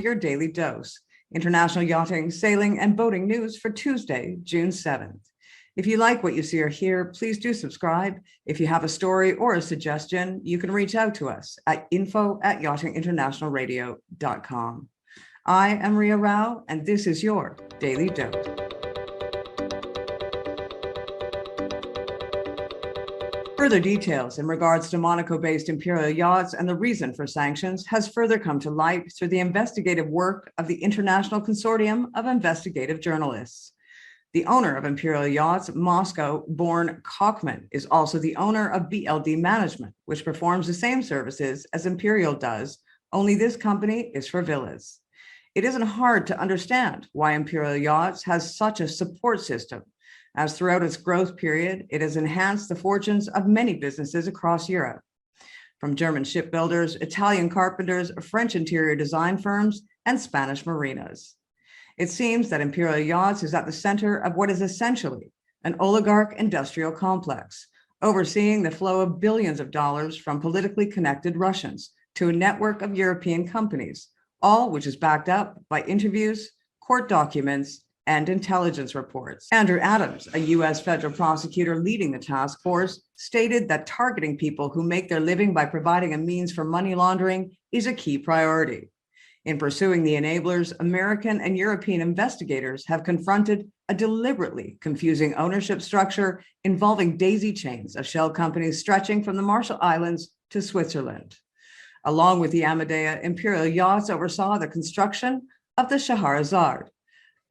your daily dose, international yachting, sailing, and boating news for Tuesday, June 7th. If you like what you see or hear, please do subscribe. If you have a story or a suggestion, you can reach out to us at info@yachtinginternationalradio.com. I am Ria Rao, and this is your Daily Dose. Further details in regards to Monaco-based Imperial Yachts and the reason for sanctions has further come to light through the investigative work of the International Consortium of Investigative Journalists. The owner of Imperial Yachts, Moscow-born Kochman, is also the owner of BLD Management, which performs the same services as Imperial does, only this company is for villas. It isn't hard to understand why Imperial Yachts has such a support system, as throughout its growth period, it has enhanced the fortunes of many businesses across Europe. From German shipbuilders, Italian carpenters, French interior design firms, and Spanish marinas. It seems that Imperial Yachts is at the center of what is essentially an oligarch industrial complex, overseeing the flow of billions of dollars from politically connected Russians to a network of European companies, all which is backed up by interviews, court documents, and intelligence reports. Andrew Adams, a U.S. federal prosecutor leading the task force, stated that targeting people who make their living by providing a means for money laundering is a key priority. In pursuing the enablers, American and European investigators have confronted a deliberately confusing ownership structure involving daisy chains of shell companies stretching from the Marshall Islands to Switzerland. Along with the Amedea, Imperial Yachts oversaw the construction of the Scheherazade,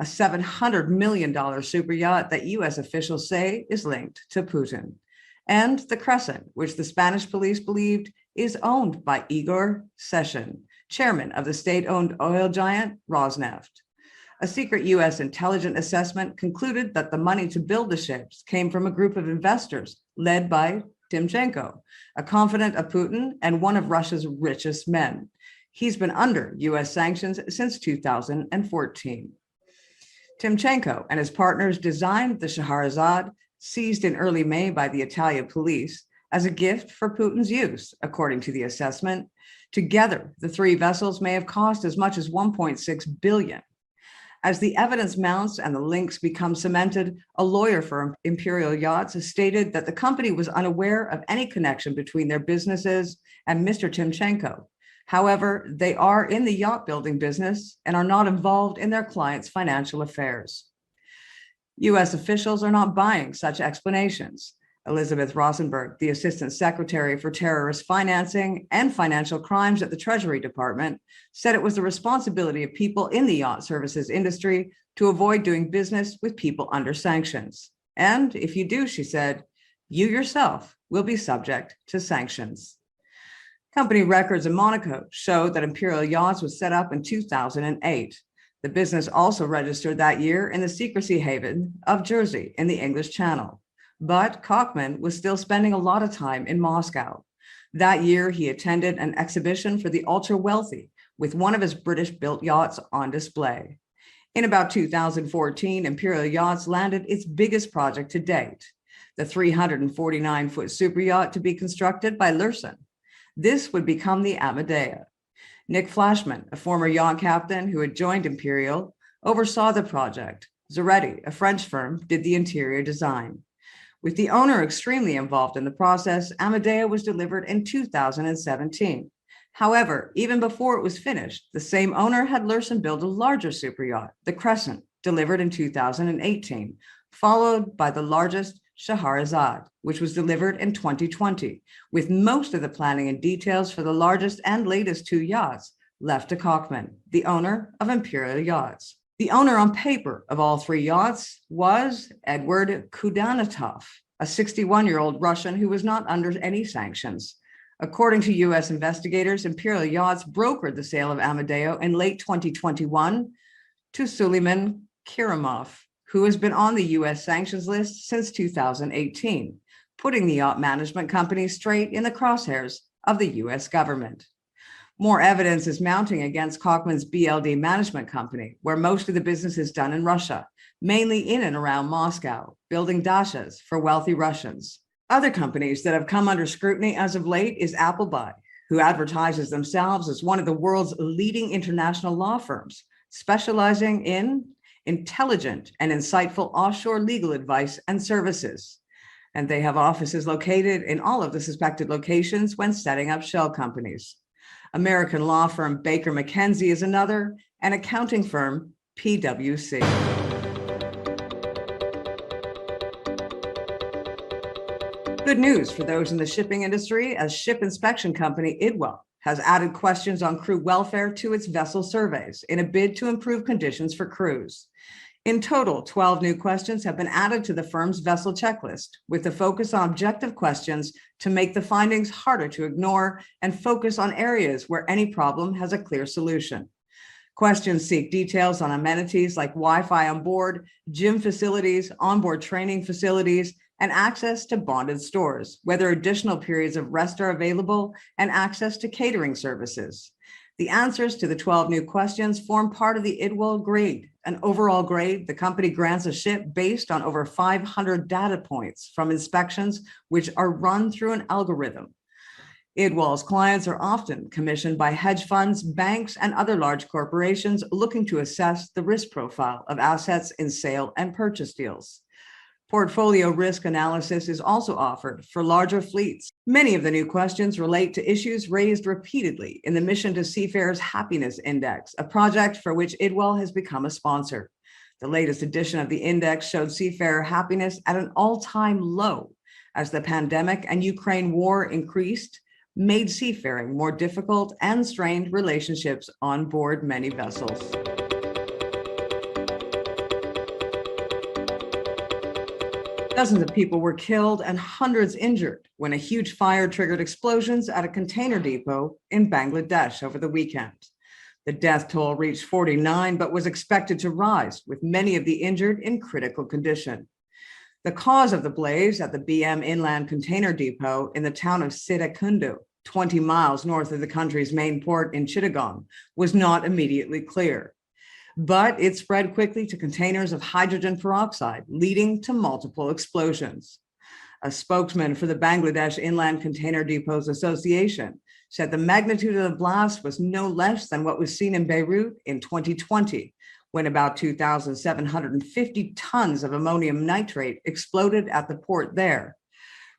a $700 million super yacht that U.S. officials say is linked to Putin, and the Crescent, which the Spanish police believed is owned by Igor Sechin, chairman of the state-owned oil giant Rosneft. A secret U.S. intelligence assessment concluded that the money to build the ships came from a group of investors led by Timchenko, a confidant of Putin and one of Russia's richest men. He's been under U.S. sanctions since 2014. Timchenko and his partners designed the Scheherazade, seized in early May by the Italian police, as a gift for Putin's use, according to the assessment. Together, the three vessels may have cost as much as $1.6 billion. As the evidence mounts and the links become cemented, a lawyer for Imperial Yachts has stated that the company was unaware of any connection between their businesses and Mr. Timchenko. However, they are in the yacht building business and are not involved in their clients' financial affairs. U.S. officials are not buying such explanations. Elizabeth Rosenberg, the Assistant Secretary for Terrorist Financing and Financial Crimes at the Treasury Department, said it was the responsibility of people in the yacht services industry to avoid doing business with people under sanctions. And if you do, she said, you yourself will be subject to sanctions. Company records in Monaco show that Imperial Yachts was set up in 2008. The business also registered that year in the secrecy haven of Jersey in the English Channel. But Kochman was still spending a lot of time in Moscow. That year, he attended an exhibition for the ultra-wealthy with one of his British-built yachts on display. In about 2014, Imperial Yachts landed its biggest project to date, the 349-foot super yacht to be constructed by Lursen. This would become the Amedea. Nick Flashman, a former yacht captain who had joined Imperial, oversaw the project. Zaretti, a French firm, did the interior design. With the owner extremely involved in the process, Amedea was delivered in 2017. However, even before it was finished, the same owner had Lursen build a larger super yacht, the Crescent, delivered in 2018, followed by the largest Scheherazade, which was delivered in 2020, with most of the planning and details for the largest and latest two yachts left to Kochman, the owner of Imperial Yachts. The owner on paper of all three yachts was Edward Kudanatov, a 61-year-old Russian who was not under any sanctions. According to U.S. investigators, Imperial Yachts brokered the sale of Amedeo in late 2021 to Suleiman Kirimov, who has been on the U.S. sanctions list since 2018, putting the yacht management company straight in the crosshairs of the U.S. government. More evidence is mounting against Kochman's BLD management company, where most of the business is done in Russia, mainly in and around Moscow, building dachas for wealthy Russians. Other companies that have come under scrutiny as of late is Appleby, who advertises themselves as one of the world's leading international law firms, specializing in intelligent and insightful offshore legal advice and services. And they have offices located in all of the suspected locations when setting up shell companies. American law firm Baker McKenzie is another, and accounting firm PwC. Good news for those in the shipping industry, as ship inspection company Idwell has added questions on crew welfare to its vessel surveys in a bid to improve conditions for crews. In total, 12 new questions have been added to the firm's vessel checklist, with the focus on objective questions to make the findings harder to ignore and focus on areas where any problem has a clear solution. Questions seek details on amenities like Wi-Fi on board, gym facilities, onboard training facilities, and access to bonded stores, whether additional periods of rest are available, and access to catering services. The answers to the 12 new questions form part of the Idwell grade, an overall grade the company grants a ship based on over 500 data points from inspections, which are run through an algorithm. Idwell's clients are often commissioned by hedge funds, banks, and other large corporations looking to assess the risk profile of assets in sale and purchase deals. Portfolio risk analysis is also offered for larger fleets. Many of the new questions relate to issues raised repeatedly in the Mission to Seafarers Happiness Index, a project for which Idwell has become a sponsor. The latest edition of the index showed seafarer happiness at an all-time low as the pandemic and Ukraine war increased, made seafaring more difficult, and strained relationships on board many vessels. Dozens of people were killed and hundreds injured when a huge fire triggered explosions at a container depot in Bangladesh over the weekend. The death toll reached 49, but was expected to rise, with many of the injured in critical condition. The cause of the blaze at the BM Inland Container Depot in the town of Sitakundu, 20 miles north of the country's main port in Chittagong, was not immediately clear. But it spread quickly to containers of hydrogen peroxide, leading to multiple explosions. A spokesman for the Bangladesh Inland Container Depots Association said the magnitude of the blast was no less than what was seen in Beirut in 2020, when about 2,750 tons of ammonium nitrate exploded at the port there.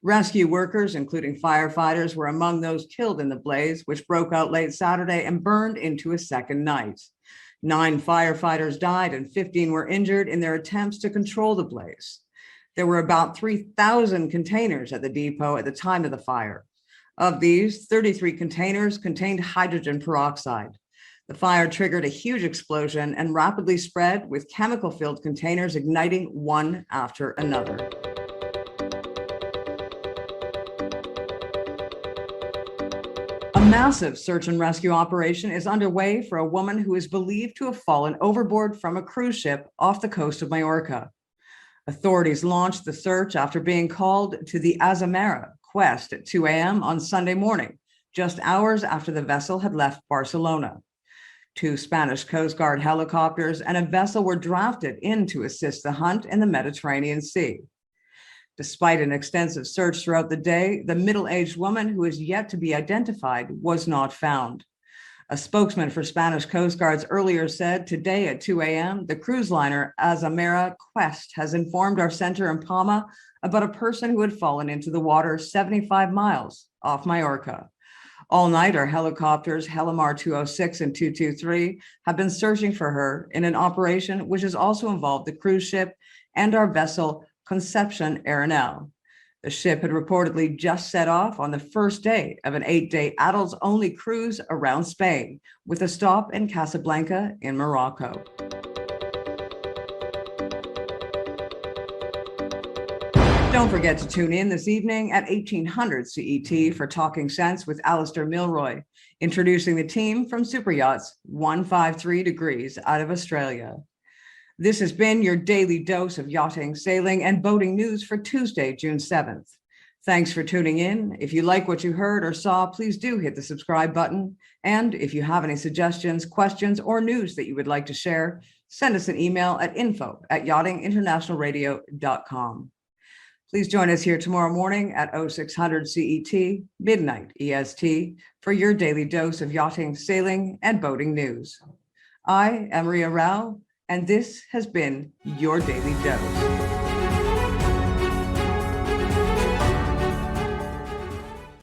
Rescue workers, including firefighters, were among those killed in the blaze, which broke out late Saturday and burned into a second night. 9 firefighters died and 15 were injured in their attempts to control the blaze. There were about 3,000 containers at the depot at the time of the fire. Of these, 33 containers contained hydrogen peroxide. The fire triggered a huge explosion and rapidly spread, with chemical-filled containers igniting one after another. A massive search and rescue operation is underway for a woman who is believed to have fallen overboard from a cruise ship off the coast of Mallorca. Authorities launched the search after being called to the Azamara quest at 2 a.m. on Sunday morning, just hours after the vessel had left Barcelona. 2 Spanish Coast Guard helicopters and a vessel were drafted in to assist the hunt in the Mediterranean Sea. Despite an extensive search throughout the day, the middle-aged woman, who is yet to be identified, was not found. A spokesman for Spanish Coast Guards earlier said, today at 2 a.m., the cruise liner Azamara Quest has informed our center in Palma about a person who had fallen into the water 75 miles off Mallorca. All night, our helicopters, Helimar 206 and 223, have been searching for her in an operation which has also involved the cruise ship and our vessel Conception Arenal. The ship had reportedly just set off on the first day of an 8-day adults-only cruise around Spain, with a stop in Casablanca in Morocco. Don't forget to tune in this evening at 1800 CET for Talking Sense with Alistair Milroy, introducing the team from Super Yachts 153 degrees out of Australia. This has been your daily dose of yachting, sailing, and boating news for Tuesday, June 7th. Thanks for tuning in. If you like what you heard or saw, please do hit the subscribe button. And if you have any suggestions, questions, or news that you would like to share, send us an email at info@yachtinginternationalradio.com. Please join us here tomorrow morning at 0600 CET, midnight EST, for your daily dose of yachting, sailing, and boating news. I am Maria Rao, and this has been your Daily Dose.